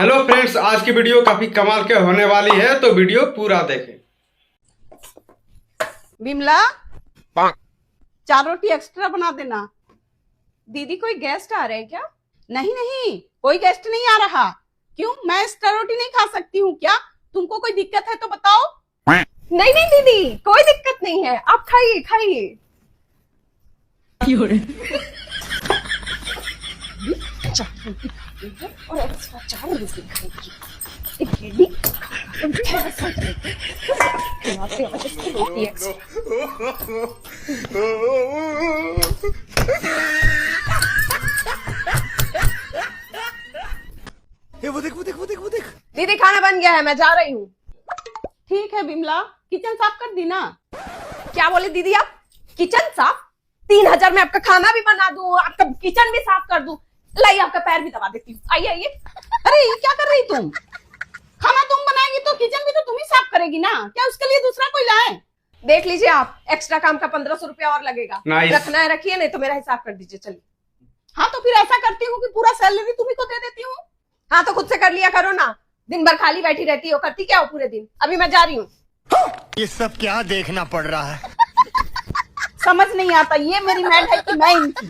Hello friends, आज की video काफी कमाल के होने वाली है, तो वीडियो पूरा देखें। विमला 4 रोटी एक्स्ट्रा बना देना। दीदी कोई गेस्ट आ रहे हैं क्या? नहीं नहीं, कोई गेस्ट नहीं आ रहा। क्यों, मैं एक्स्ट्रा रोटी नहीं खा सकती हूँ क्या? तुमको कोई दिक्कत है तो बताओ। नहीं नहीं दीदी, कोई दिक्कत नहीं है, आप खाइए खाइए। और एक्स्ट्रा 4 रोटी खाएगी। वो देख। दीदी खाना बन गया है, मैं जा रही हूँ। ठीक है विमला, किचन साफ कर दी ना। क्या बोले दीदी आप? किचन साफ? 3000 में आपका खाना भी बना दूं, आपका किचन भी साफ कर दूं। लाइए आपका पैर भी दबा देती हूँ, आइए आइए। अरे ये क्या कर रही तुम? खाना तुम बनाएगी तो किचन भी तो तुम ही साफ करेगी ना, क्या उसके लिए दूसरा कोई लाए? देख लीजिए आप, एक्स्ट्रा काम का 1500 रुपया और लगेगा। Nice. रखना है रखिए, नहीं तो मेरा हिसाब कर दीजिए। चलिए। हाँ तो फिर ऐसा करती हूँ कि पूरा सैलरी तुम्ही को दे देती हूँ। हाँ तो खुद से कर लिया करो ना, दिन भर खाली बैठी रहती हो, करती क्या हो पूरे दिन? अभी मैं जा रही हूँ। ये सब क्या देखना पड़ रहा है? समझ नहीं आता ये मेरी मैड है कि मैं इनकी।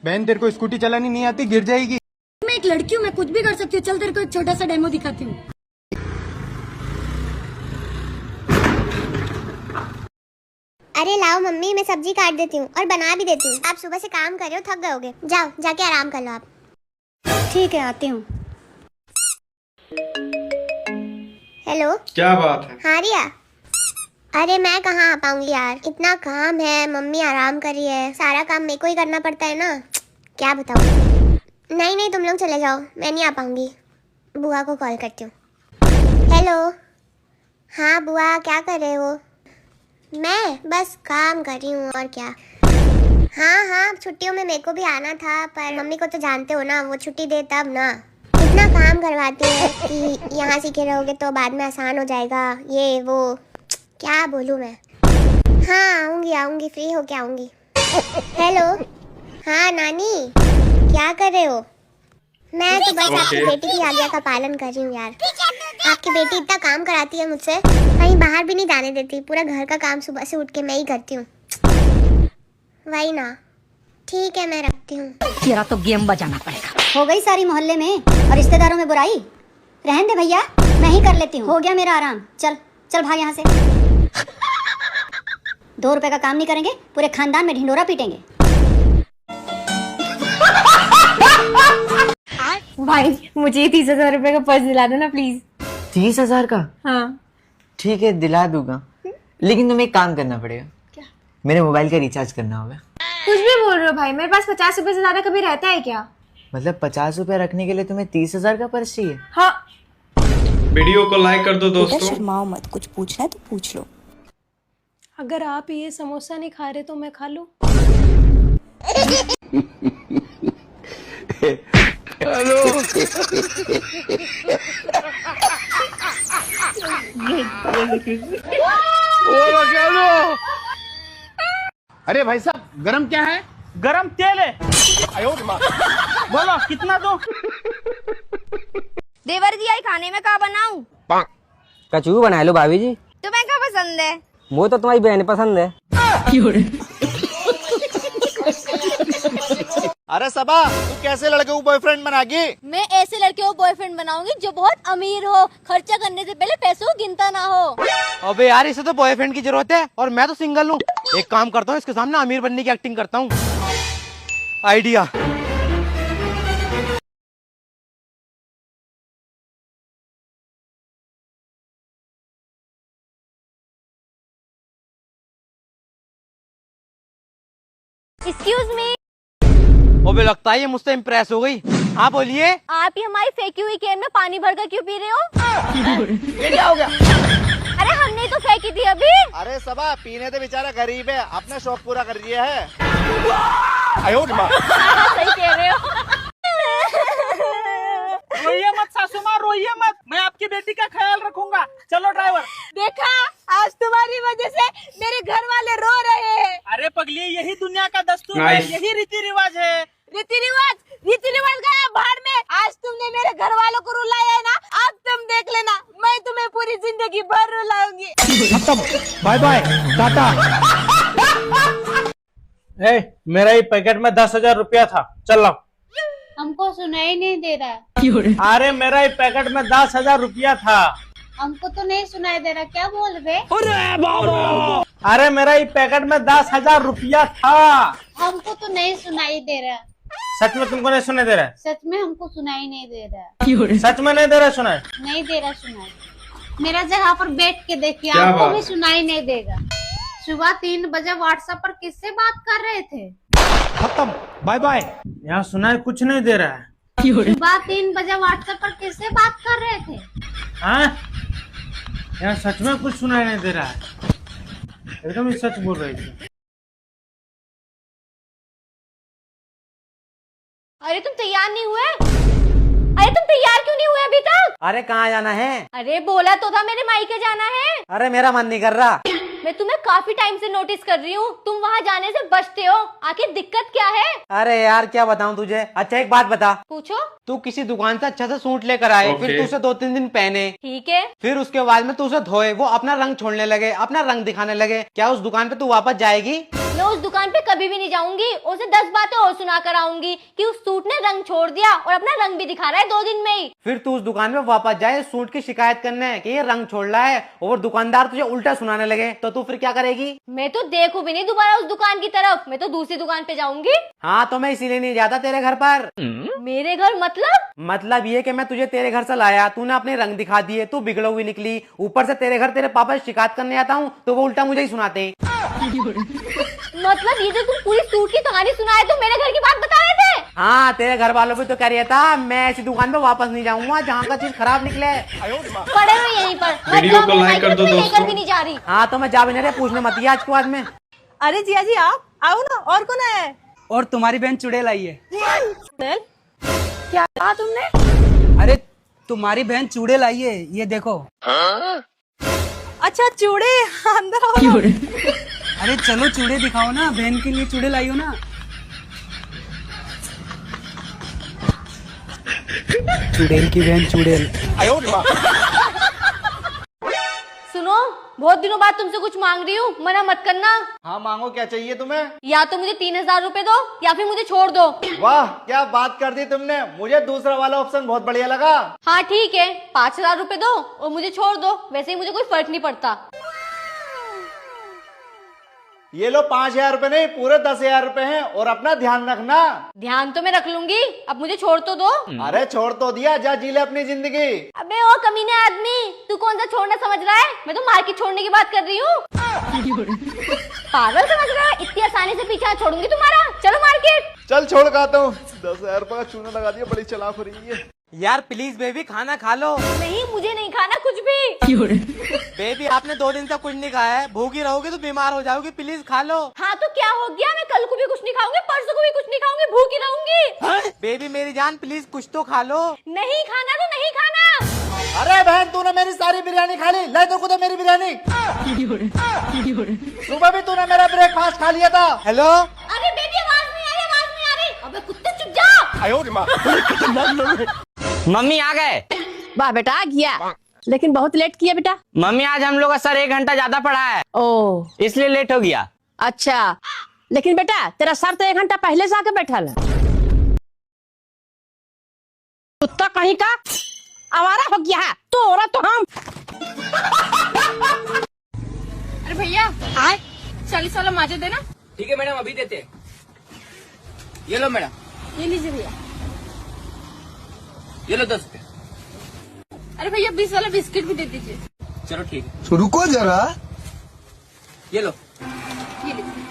बहन, तेरे को स्कूटी चलानी नहीं आती, गिर जाएगी। मैं एक लड़की हूँ, मैं कुछ भी कर सकती हूँ। चल तेरे को एक छोटा सा डेमो दिखाती हूँ। अरे लाओ मम्मी, मैं सब्जी काट देती हूँ और बना भी देती हूँ। आप सुबह से काम कर रहे हो, थक गए होगे। जाओ जाके आराम कर लो आप। ठीक है, आती हूँ। हेलो, क्या बात है? हाँ रिया। अरे मैं कहाँ आ पाऊंगी यार, इतना काम है। मम्मी आराम कर रही है, सारा काम मेरे को ही करना पड़ता है ना। क्या बताऊँ। नहीं नहीं, तुम लोग चले जाओ, मैं नहीं आ पाऊंगी। बुआ को कॉल करती हूँ। हेलो, हाँ बुआ, क्या कर रहे हो? मैं बस काम कर रही हूँ, और क्या। हाँ हाँ, छुट्टियों में मेरे को भी आना था, पर मम्मी को तो जानते हो ना, वो छुट्टी दे तब ना। इतना काम करवाती है कि यहाँ सीखे रहोगे तो बाद में आसान हो जाएगा, ये वो। क्या बोलूँ मैं। हाँ आऊँगी, फ्री होके आऊँगी। हेलो, हाँ नानी, क्या कर रहे हो? मैं तो बस आपकी बेटी की आज्ञा का पालन कर रही हूँ यार। आपकी बेटी इतना काम कराती है मुझसे, कहीं बाहर भी नहीं जाने देती। पूरा घर का काम सुबह से उठ के मैं ही करती हूँ। वही ना। ठीक है, मैं रखती हूँ। तेरा तो गेम बजाना पड़ेगा। हो गई सारी मोहल्ले में और रिश्तेदारों में बुराई। रहने दे भैया, मैं ही कर लेती हूँ। हो गया मेरा आराम। चल चल भाग यहाँ से। 2 रुपए का काम नहीं करेंगे, पूरे खानदान में ढिंडोरा पीटेंगे। भाई मुझे 30,000 रुपए का पर्स दिला दो ना प्लीज। 30,000 का? हाँ ठीक है, दिला दूंगा, लेकिन तुम्हें एक काम करना पड़ेगा। क्या? मेरे मोबाइल का रिचार्ज करना होगा। कुछ भी बोल रहे हो भाई, मेरे पास 50 रुपए से ज्यादा कभी रहता है क्या? मतलब 50 रुपए रखने के लिए तुम्हें 30,000 का पर्स चाहिए? हाँ। वीडियो को लाइक कर दो दोस्तों। शर्माओ मत, कुछ पूछना है तो पूछ लो। अगर आप ये समोसा नहीं खा रहे तो मैं खा लूं? अरे भाई साहब, गरम क्या है? गरम तेल है। बोलो कितना दो? देवर जी आई खाने में क्या बनाऊं? कचू बना लो भाभी जी। तुम्हें क्या पसंद है? वो तो तुम्हारी बहन पसंद है। अरे सबा, तू कैसे लड़के को बॉयफ्रेंड बनागी? मैं ऐसे लड़के को बॉयफ्रेंड बनाऊंगी जो बहुत अमीर हो, खर्चा करने से पहले पैसों को गिनता ना हो। अबे यार, इसे तो बॉयफ्रेंड की जरूरत है और मैं तो सिंगल हूँ। एक काम करता हूँ, इसके सामने अमीर बनने की एक्टिंग करता हूँ। आइडिया। Excuse me. अबे लगता है ये मुझसे इम्प्रेस हो गई। हाँ बोलिए। आप ही हमारी फेंकी हुई कैन में पानी भरकर क्यों पी रहे हो? ये क्या हो गया? अरे हमने तो फेंकी थी अभी। अरे सबा, पीने तो बेचारा गरीब है, अपना शौक पूरा कर दिया है। सही कह रहे हो। रोइए मत सासू माँ, रोइए मत, मैं आपकी बेटी का ख्याल रखूंगा। चलो ड्राइवर। देखा, आज तुम्हारी वजह से मेरे घर वाले रो रहे हैं। अरे पगली, यही दुनिया का दस्तूर है, यही रीति रिवाज है। रीति रिवाज रीति रिवाज गया भाड़ में। आज तुमने मेरे घर वालों को रुलाया है ना, अब तुम देख लेना, मैं तुम्हें पूरी जिंदगी भर रुलाऊंगी। Bye bye Tata. मेरा ही पैकेट में 10,000 रुपया था, चल लो। हमको सुनाई नहीं दे रहा। अरे मेरा ही पैकेट में 10,000 रुपया था। हमको तो नहीं सुनाई दे रहा, क्या बोल रहे? अरे मेरा ही पैकेट में 10,000 रुपया था। हमको तो नहीं सुनाई दे रहा। सच में तुमको नहीं सुनाई दे रहा है? सच में हमको सुनाई नहीं दे रहा। सच में नहीं दे रहा सुनाई? नहीं दे रहा सुनाई। मेरा जगह पर बैठ के देखिए, क्या आपको बात? भी सुनाई नहीं देगा। सुबह 3 बजे व्हाट्सएप पर किससे बात कर रहे थे? खत्म, बाय बाय। यहाँ सुनाई कुछ नहीं दे रहा है। सुबह 3 बजे व्हाट्सएप पर किससे बात कर रहे थे? हाँ, यहाँ सच में कुछ सुनाई नहीं दे रहा है। एकदम ही सच बोल रही थी। अरे तुम तैयार नहीं हुए? अरे तुम तैयार क्यों नहीं हुए अभी तक? अरे कहाँ जाना है? अरे बोला तो था मेरे मायके जाना है। अरे मेरा मन नहीं कर रहा। मैं तुम्हें काफी टाइम से नोटिस कर रही हूँ, तुम वहाँ जाने से बचते हो। आखिर दिक्कत क्या है? अरे यार क्या बताऊँ तुझे। अच्छा एक बात बता, पूछो। तू किसी दुकान से अच्छा सा सूट लेकर आए, ओके। फिर तू उसे 2-3 दिन पहने, ठीक है। फिर उसके बाद में तू उसे धोए, वो अपना रंग छोड़ने लगे, अपना रंग दिखाने लगे, क्या उस दुकान पे तू वापस जाएगी? मैं उस दुकान पे कभी भी नहीं जाऊंगी। उसे 10 बातें और सुना कर आऊंगी कि उस सूट ने रंग छोड़ दिया और अपना रंग भी दिखा रहा है 2 दिन में ही। फिर तू उस दुकान में वापस जाए सूट की शिकायत करने कि ये रंग छोड़ रहा है, और दुकानदार तुझे उल्टा सुनाने लगे, तो तू फिर क्या करेगी? मैं तो देखूं भी नहीं दोबारा उस दुकान की तरफ, मैं तो दूसरी दुकान पे जाऊंगी। हाँ तो मैं इसीलिए नहीं जाता तेरे घर पर। मेरे घर मतलब ये कि मैं तुझे तेरे घर से लाया, तूने अपने रंग दिखा दिए, तू बिगड़ हुई निकली, ऊपर से तेरे घर तेरे पापा से शिकायत करने आता हूँ तो वो उल्टा मुझे ही सुनाते हैं। मतलब ये जो तुम पूरी सूट की कहानी सुनाए तो मेरे घर की बात बता रहे थे? हाँ तेरे घर वालों भी तो कह रहा था मैं ऐसी दुकान पे वापस नहीं जाऊंगा जहाँ का चीज खराब निकले। पड़े हो यहीं पर। वीडियो को लाइक कर दो लेकर दोस्तों। भी नहीं जा रही। हाँ तो मैं जा भी नहीं रहा, पूछने मत ही आज के बाद में। अरे जिया जी आप आओ ना, और कौन है? और तुम्हारी बहन चुड़ैल आई है। क्या कहा तुमने? अरे तुम्हारी बहन चुड़ैल आई है, ये देखो। अच्छा चूड़े, अंदर आओ ना। अरे चलो चूड़े दिखाओ ना, बहन के लिए चुड़ैल आई हो ना। चुड़ैल की बहन चुड़ैल। सुनो, बहुत दिनों बाद तुमसे कुछ मांग रही हूँ, मना मत करना। हाँ मांगो, क्या चाहिए तुम्हें? या तो मुझे 3,000 रुपए दो या फिर मुझे छोड़ दो। वाह क्या बात कर दी तुमने, मुझे दूसरा वाला ऑप्शन बहुत बढ़िया लगा। हाँ ठीक है, 5,000 रुपए दो और मुझे छोड़ दो, वैसे ही मुझे कोई फर्क नहीं पड़ता। ये लो 5,000 रुपए नहीं, पूरे 10,000 रुपए हैं, और अपना ध्यान रखना। ध्यान तो मैं रख लूंगी, अब मुझे छोड़ तो दो। अरे छोड़ तो दिया, जा जी ले अपनी जिंदगी। अबे ओ कमीने आदमी, तू कौन सा छोड़ना समझ रहा है? मैं तो मार्केट छोड़ने की बात कर रही हूँ। पागल समझ रहा है? इतनी आसानी से पीछा छोड़ूंगी तुम्हारा? चलो मार्केट। चल छोड़ खाता हूँ, 10,000 रुपए का चूना लगा दिया, बड़ी चालाक हो रही है। यार प्लीज बेबी खाना खा लो। नहीं मुझे नहीं खाना कुछ भी। बेबी आपने 2 दिन से कुछ नहीं खाया है, भूखी रहोगे तो बीमार हो जाओगे, प्लीज खा लो। हाँ तो क्या हो गया, मैं कल को भी कुछ नहीं खाऊंगी, परसों को भी कुछ नहीं खाऊंगी, भूखी रहूंगी। बेबी मेरी जान प्लीज कुछ तो खा लो। नहीं खाना तो नहीं खाना। अरे बहन तूने मेरी सारी बिरयानी खा ली, ले तो मेरी बिरयानी। सुबह भी तूने मेरा ब्रेकफास्ट खा लिया था। हेलो अरे बेबी आवाज नहीं आ रही, आवाज नहीं आ रही। अबे कुत्ते चुप जा। मम्मी आ गए। वाह बेटा आ गया, लेकिन बहुत लेट किया बेटा। मम्मी आज हम लोग का सर 1 घंटा ज्यादा पड़ा है, ओ इसलिए लेट हो गया। अच्छा, लेकिन बेटा तेरा सर तो 1 घंटा पहले से आके बैठा है। कुत्ता कहीं का आवारा हो गया है तो औरत तो हम। अरे भैया आए 40 वाला माजा देना। ठीक है मैडम, अभी देते। ये लो मैडम। ये लीजिए भैया। ये लो 10 रुपए। अरे भैया 20 वाला बिस्किट भी दे दीजिए। चलो ठीक है। तो रुको जरा, ये लो। ये लीजिए।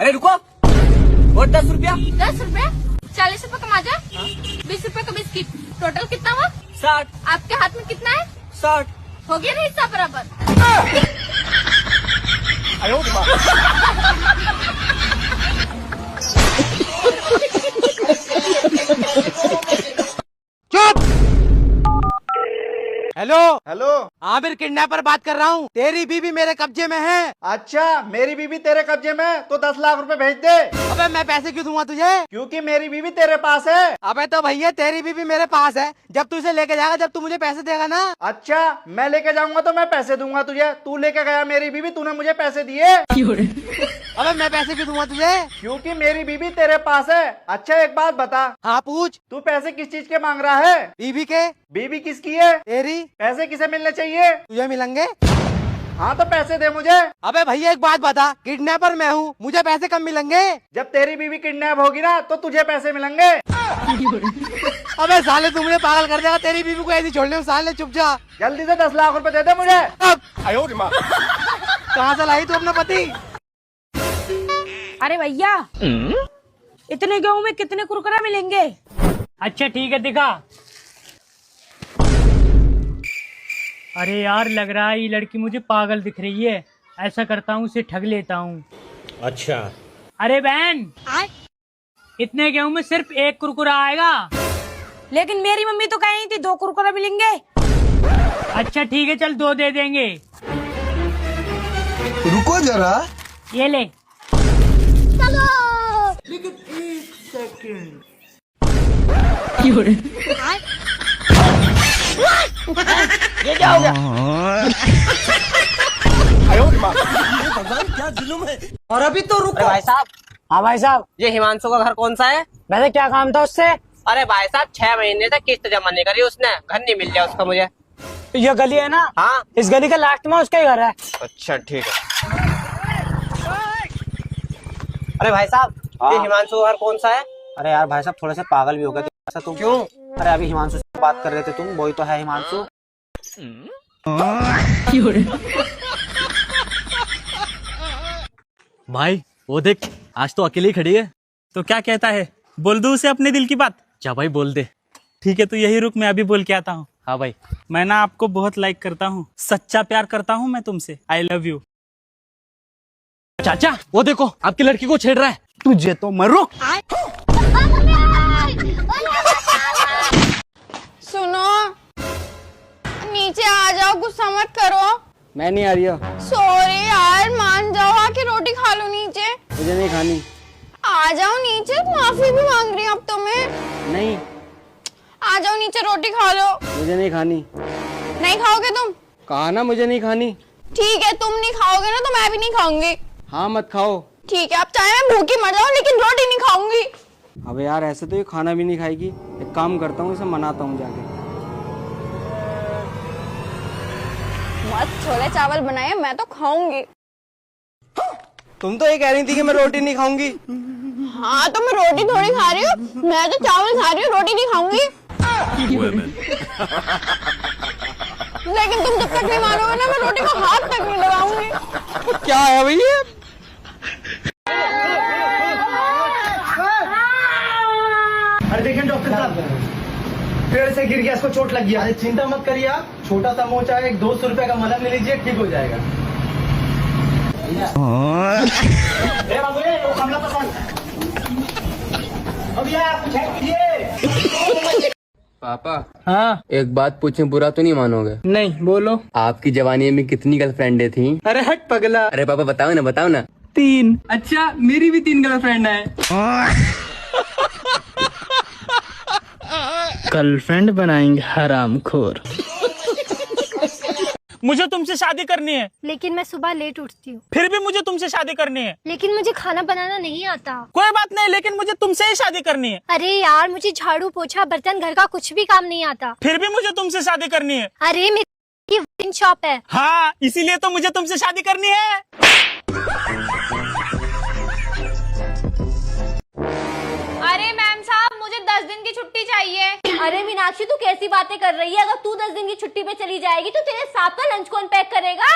अरे रुको, और 10 रुपया। 10 रुपए, 40 रुपए का माजा, 20 रुपए का बिस्किट, टोटल कितना हुआ? 60। आपके हाथ में कितना है? 60। हो गया ना हिस्सा बराबर? Hello hello. हाँ, मैं किडनैपर बात कर रहा हूँ। तेरी बीवी मेरे कब्जे में है। अच्छा, मेरी बीवी तेरे कब्जे में है तो 10 लाख रुपए भेज दे। अबे मैं पैसे क्यों दूंगा तुझे? क्योंकि मेरी बीवी तेरे पास है। अबे तो भैया तेरी बीवी मेरे पास है, जब तू इसे लेके जाएगा जब तू मुझे पैसे देगा ना। अच्छा, मैं लेके जाऊंगा तो मैं पैसे दूंगा तुझे। तू लेके गया मेरी बीवी, तूने मुझे पैसे दिए। अबे मैं पैसे क्यों दूंगा तुझे? क्योंकि मेरी बीवी तेरे पास है। अच्छा एक बात बता, हाँ पूछ। तू पैसे किस चीज के मांग रहा है? बीवी के। बीवी किसकी है? तेरी। पैसे किसे मिलने चाहिए? तुझे मिलेंगे। हाँ तो पैसे दे मुझे। अबे भैया एक बात बता, किडनैपर मैं हूँ, मुझे पैसे कब मिलेंगे? जब तेरी बीवी किडनैप होगी ना तो तुझे पैसे मिलेंगे। अबे साले तू मुझे पागल कर देगा, तेरी बीवी को ऐसी छोड़ने साले, चुप जा। जल्दी से 10 लाख रुपए दे दे मुझे। अब कहाँ से लाई तू अपना पति? अरे भैया, इतने गेहूं में कितने कुरकुरे मिलेंगे? अच्छा ठीक है, दिखा। अरे यार, लग रहा है ये लड़की मुझे पागल दिख रही है। ऐसा करता हूँ, उसे ठग लेता हूँ। अच्छा। अरे बहन, इतने गेहूं में सिर्फ 1 कुरकुरा आएगा। लेकिन मेरी मम्मी तो कह रही थी 2 कुरकुरे मिलेंगे। अच्छा ठीक है, चल 2 दे देंगे। रुको जरा, ये ले। लेकिन 1 सेकंड। ये क्या हो गया? भगवान क्या जुल्म है। और अभी तो रुको। भाई साहब। हाँ भाई साहब, ये हिमांशु का घर कौन सा है? वैसे क्या काम था उससे? अरे भाई साहब, 6 महीने तक किस्त जमा नहीं करी उसने, घर नहीं मिल गया उसका मुझे। ये गली है ना? हाँ, इस गली के लास्ट में उसका ही घर है। अच्छा ठीक है। अरे भाई साहब, ये हिमांशु का घर कौन सा है? अरे यार भाई साहब, थोड़े से पागल भी हो गए ऐसा तुम। क्यों? अरे अभी हिमांशु से बात कर रहे थे तुम, वही तो है हिमांशु। भाई वो देख, आज तो अकेली खड़ी है। तो क्या कहता है, बोल दूं उसे अपने दिल की बात? जा भाई बोल दे। ठीक है, तो यही रुक, मैं अभी बोल के आता हूँ। हाँ भाई, मैं ना आपको बहुत लाइक करता हूँ, सच्चा प्यार करता हूँ मैं तुमसे। I love you. चाचा वो देखो, आपकी लड़की को छेड़ रहा है। तुझे तो मैं रुक। सुनो, नीचे आ जाओ, गुस्सा मत करो। मैं नहीं आ रही हूँ। सॉरी यार, मान जाओ, आके रोटी खा लो नीचे। मुझे नहीं खानी। आ जाओ नीचे, माफी भी मांग रही हूँ अब तो मैं। नहीं। आ जाओ नीचे, रोटी खा लो। मुझे नहीं खानी। नहीं खाओगे तुम? कहा ना मुझे नहीं खानी। ठीक है, तुम नहीं खाओगे ना तो मैं भी नहीं खाऊंगी। हाँ मत खाओ। ठीक है, अब चाहे मैं भूखी मर जाऊं लेकिन रोटी नहीं खाऊंगी। अबे यार, ऐसे तो ये खाना भी नहीं खाएगी। एक काम करता हूँ, इसे मनाता हूँ जाके। मस्त छोले चावल बनाए, मैं तो खाऊंगी। तुम तो ये कह रही थी कि मैं रोटी नहीं खाऊंगी। हाँ तो मैं रोटी थोड़ी खा रही हूँ, मैं तो चावल खा रही हूँ, रोटी नहीं खाऊंगी। लेकिन तुम जब तक नहीं मानोगे ना, मैं रोटी को हाथ तक नहीं लगाऊंगी। क्या है भैया? अरे देखिए डॉक्टर साहब, पेड़ से गिर गया, इसको चोट लग गया। अरे चिंता मत करिए आप, छोटा सा मोचा है, 200 रुपए का मलहम ले लीजिए, ठीक हो जाएगा। बाबू वो कमला पसंद। पापा। हाँ, एक बात पूछे, बुरा तो नहीं मानोगे? नहीं, बोलो। आपकी जवानी में कितनी गर्लफ्रेंडें थी? अरे हट पगला। अरे पापा बताओ ना, बताओ ना। 3। अच्छा, मेरी भी 3 गर्लफ्रेंड है। गर्लफ्रेंड बनाएंगे हरामखोर। मुझे तुमसे शादी करनी है। लेकिन मैं सुबह लेट उठती हूँ। फिर भी मुझे तुमसे शादी करनी है। लेकिन मुझे खाना बनाना नहीं आता। कोई बात नहीं, लेकिन मुझे तुमसे ही शादी करनी है। अरे यार, मुझे झाड़ू पोछा बर्तन घर का कुछ भी काम नहीं आता। फिर भी मुझे तुमसे शादी करनी है। अरे मेरी वाइन शॉप है। हाँ, इसीलिए तो मुझे तुमसे शादी करनी है। अरे मैम साहब, मुझे 10 दिन की छुट्टी चाहिए। अरे मीनाक्षी, तू कैसी बातें कर रही है? अगर तू 10 दिन की छुट्टी पे चली जाएगी तो तेरे साथ का लंच कौन पैक करेगा?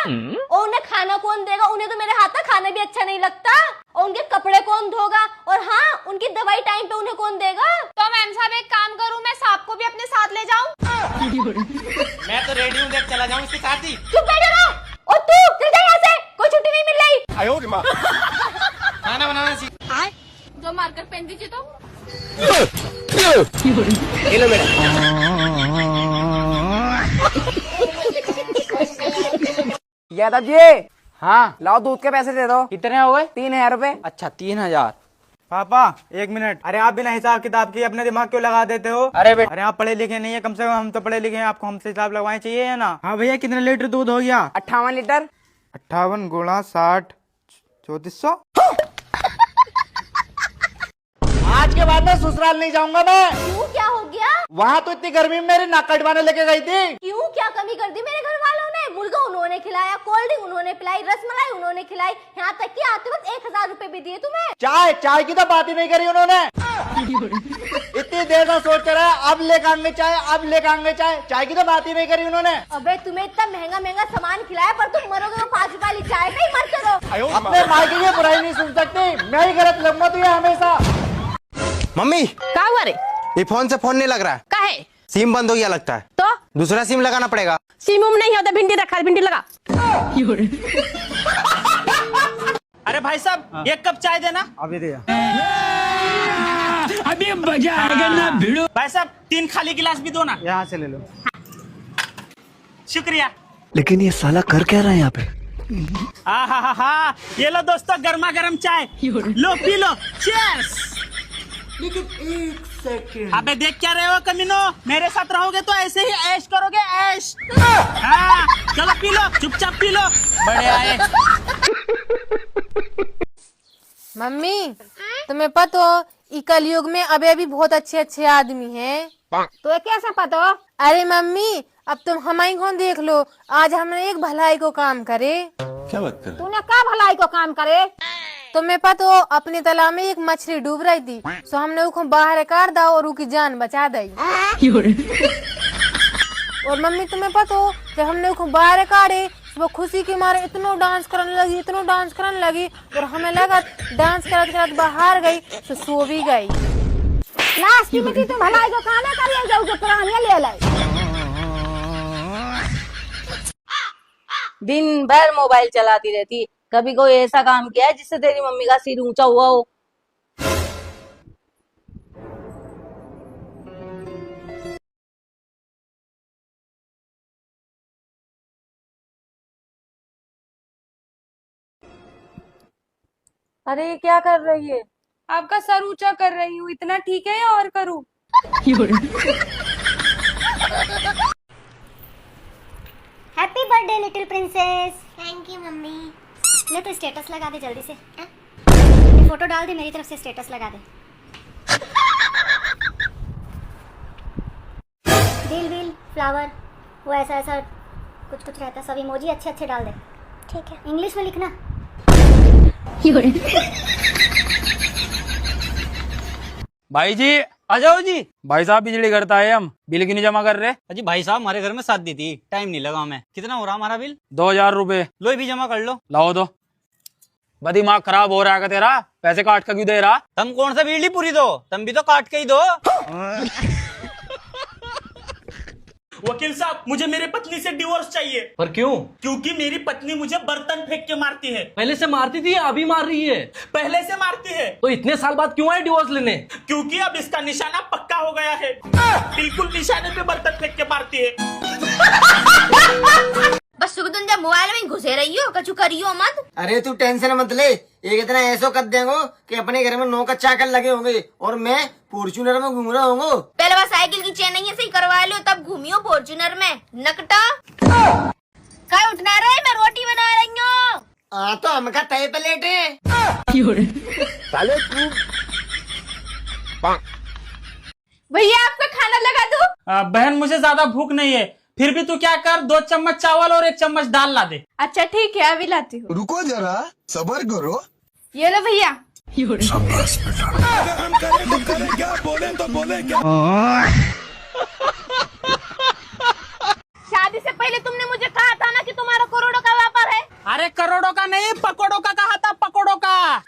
और उन्हें खाना कौन देगा? उन्हें तो मेरे हाथ का खाना भी अच्छा नहीं लगता। और उनके कपड़े कौन धोगा? और हाँ, उनकी दवाई टाइम पे उन्हें कौन देगा? तो मैम साहब एक काम करूँ, मैं सांप को भी अपने साथ ले जाऊँ? मैं तो रेडी हूँ, देख चला जाऊँ उसके साथ ही। चुप बैठो ना। और तू चल जा यहाँ से, कोई छुट्टी नहीं मिल रही। खाना बनाना सीख। जो मारकर पहन दीजिए तो। ये लो बेटा। यादव जी। हाँ लाओ दूध के पैसे दे दो। कितने हो गए? 3000 रुपए। अच्छा 3000। पापा 1 मिनट। अरे आप बिना हिसाब किताब के अपने दिमाग क्यों लगा देते हो? अरे आप पढ़े लिखे नहीं है, कम से कम हम तो पढ़े लिखे हैं, आपको हमसे हिसाब लगवाना चाहिए है ना। हाँ भैया कितने लीटर दूध हो गया? 58 लीटर। 58 गुणा 60 3400। आज के बाद में ससुराल नहीं जाऊंगा मैं। क्यों, क्या हो गया? वहाँ तो इतनी गर्मी में मेरी नाक कटवाने लेके गई थी। क्यों, क्या कमी कर दी मेरे घर वालों ने? मुर्गा उन्होंने खिलाया, कोल्ड ड्रिंक उन्होंने पिलाई, रसमलाई उन्होंने खिलाई, यहाँ तक कि आते वक्त 1000 रुपए भी दिए तुम्हें। चाय की तो बात ही नहीं करी उन्होंने। इतनी देर से सोच रहा है अब लेकर आएंगे चाय की तो बात ही नहीं करी उन्होंने। अबे तुम्हें इतना महंगा सामान खिलाया पर तुम मरोगे तो 5 रुपए वाली चाय पे ही मरते रहो। अपने माँ की ये बुराई नहीं सुन सकती, मैं ही गलत लगूंगा तुझे हमेशा। मम्मी क्या हुआ रे? ये फोन से फोन नहीं लग रहा है। काहे? सिम बंद हो गया लगता है। तो दूसरा सिम लगाना पड़ेगा। सिम उम नहीं होता, भिंडी रखा, भिंडी लगा। अरे भाई साहब 1 कप चाय देना। अभी दिया। अभी मजा आएगा ना भिड़ो। भाई साहब 3 खाली गिलास भी दो ना। यहाँ से ले लो। शुक्रिया। लेकिन ये साला कर क्या रहा है यहाँ पे? हा ये लो दोस्तों गर्मा गर्म चाय, लो पी लो। चीयर्स। लेकिन 1 सेकंड। अबे देख क्या रहे हो कमीनो, मेरे साथ रहोगे तो ऐसे ही ऐश करोगे, ऐश। हाँ चलो पी लो, चुपचाप पी लो। बड़े आए। मम्मी तुम्हें पता हो ई कलयुग में अभी बहुत अच्छे आदमी हैं। तो कैसा पता? अरे मम्मी अब तुम हमारी को देख लो, आज हमने एक भलाई को काम करे। क्या बात कर? तूने क्या भलाई को काम करे? तुम्हें पता हो अपने तालाब में एक मछली डूब रही थी, तो हमने उसको बाहर काट दा और उसकी जान बचा दी। और मम्मी तुम्हें पता हो जब हमने उसको बाहर काटे वो खुशी के मारे इतना डांस करने लगी और हमें लगा डांस करते बाहर गई तो सो भी गई। लास्ट में तुम भलाई को काम करिए, जाओगे पुरानिया ले लाई। दिन भर मोबाइल चलाती रहती, कभी कोई ऐसा काम किया है जिससे तेरी मम्मी का सिर ऊंचा हुआ हो? अरे ये क्या कर रही है? आपका सर ऊंचा कर रही हूँ, इतना ठीक है या और करूँ? Happy birthday little princess. Thank you mummy. ले तो स्टेटस लगा दे जल्दी से। ये फोटो डाल दे, मेरी तरफ से स्टेटस लगा दे। दिल फ्लावर वो ऐसा कुछ रहता, सब इमोजी अच्छे डाल दे। ठीक है। इंग्लिश में लिखना। भाई जी आ जाओ जी। भाई साहब बिजली घर आए हम, बिल क्यों नहीं जमा कर रहे? अजी भाई साहब हमारे घर में शादी थी, टाइम नहीं लगा हमें। कितना हो रहा हमारा बिल? 2000 रुपए। लो ये भी जमा कर लो। लाओ दो। दिमाग खराब हो रहा है तेरा, पैसे काट कर क्यों दे रहा? तुम कौन सा बिजली पूरी दो, तुम भी तो काट के ही दो। वकील साहब मुझे मेरी पत्नी से डिवोर्स चाहिए। पर क्यों? क्योंकि मेरी पत्नी मुझे बर्तन फेंक के मारती है। पहले से मारती थी या अभी मार रही है? पहले से मारती है। तो इतने साल बाद क्यों आए डिवोर्स लेने? क्योंकि अब इसका निशाना पक्का हो गया है, बिल्कुल निशाने पे बर्तन फेंक के मारती है। बस तुम जब मोबाइल में घुसे रही हो, कछु करियो मत। अरे तू टेंशन मत ले, एक इतना ऐसा कर देंगे कि अपने घर में 9 कच्चा कर लगे होंगे और मैं फॉर्च्यूनर में घूम रहा हूँ। पहले बस साइकिल की चेन सही करवा लो, तब घूमियो फॉर्च्यूनर में। नकटा क्या उठना रहे, मैं रोटी बना रही हूँ। तो हम का तय प्लेट है। भैया आपका खाना लगा दूं? बहन मुझे ज्यादा भूख नहीं है, फिर भी तू क्या कर 2 चम्मच चावल और 1 चम्मच दाल ला दे। अच्छा ठीक है अभी लाती हूँ। रुको जरा सबर करो। ये लो भैया। शाबाश बेटा। क्या बोले तो बोले क्या? शादी से पहले तुमने मुझे कहा था ना कि तुम्हारा करोड़ों का व्यापार है। अरे करोड़ों का नहीं, पकौड़ों का कहा था, पकौड़ों का।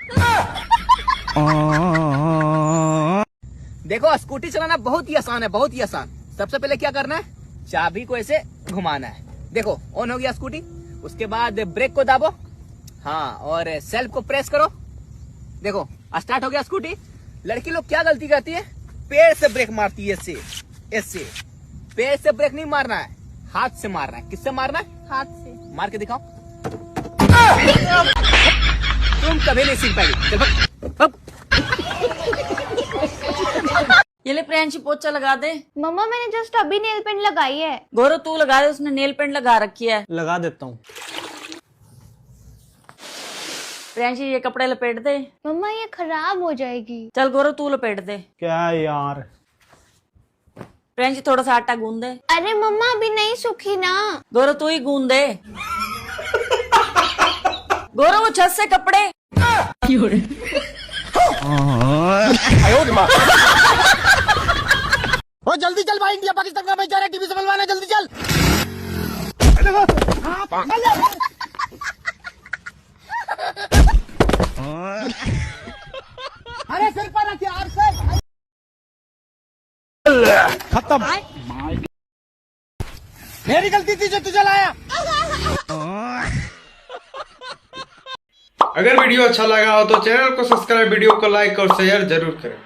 देखो स्कूटी चलाना बहुत ही आसान है, बहुत ही आसान। सबसे पहले क्या करना है, चाबी को ऐसे घुमाना है। देखो ऑन हो गया स्कूटी, उसके बाद ब्रेक को दाबो, हाँ, और सेल्फ को प्रेस करो। देखो स्टार्ट हो गया स्कूटी। लड़की लोग क्या गलती करती है, पैर से ब्रेक मारती है, ऐसे पैर से ब्रेक नहीं मारना है, हाथ से मारना है। किससे मारना है? हाथ से। मार के दिखाओ। तुम कभी नहीं सीख पाएगी। चल भाग। ये ले प्रियांशी पोछा लगा दे। मम्मा मैंने जस्ट अभी नेल पेंट लगाई है। गौरव तू लगा दे, उसने नेल पेंट लगा रखी है। लगा देता हूँ। प्रियांशी ये कपड़े लपेट दे। मम्मा ये खराब हो जाएगी। चल गौरव तू लपेट दे। क्या यार। प्रियांशी थोड़ा सा आटा गूंद दे। अरे मम्मा अभी नहीं सूखी ना। गौरव तू ही गूंद दे। गौरव वो छत से कपड़े। ओ जल्दी चल भाई, इंडिया पाकिस्तान का मैच जा रहा है, टीवी से मिलवाना, जल्दी चल। अरे सिर पर रखिए यार सर। खत्म। मेरी गलती थी जो तुझे लाया। अगर वीडियो अच्छा लगा हो तो चैनल को सब्सक्राइब, वीडियो को लाइक और शेयर जरूर करें।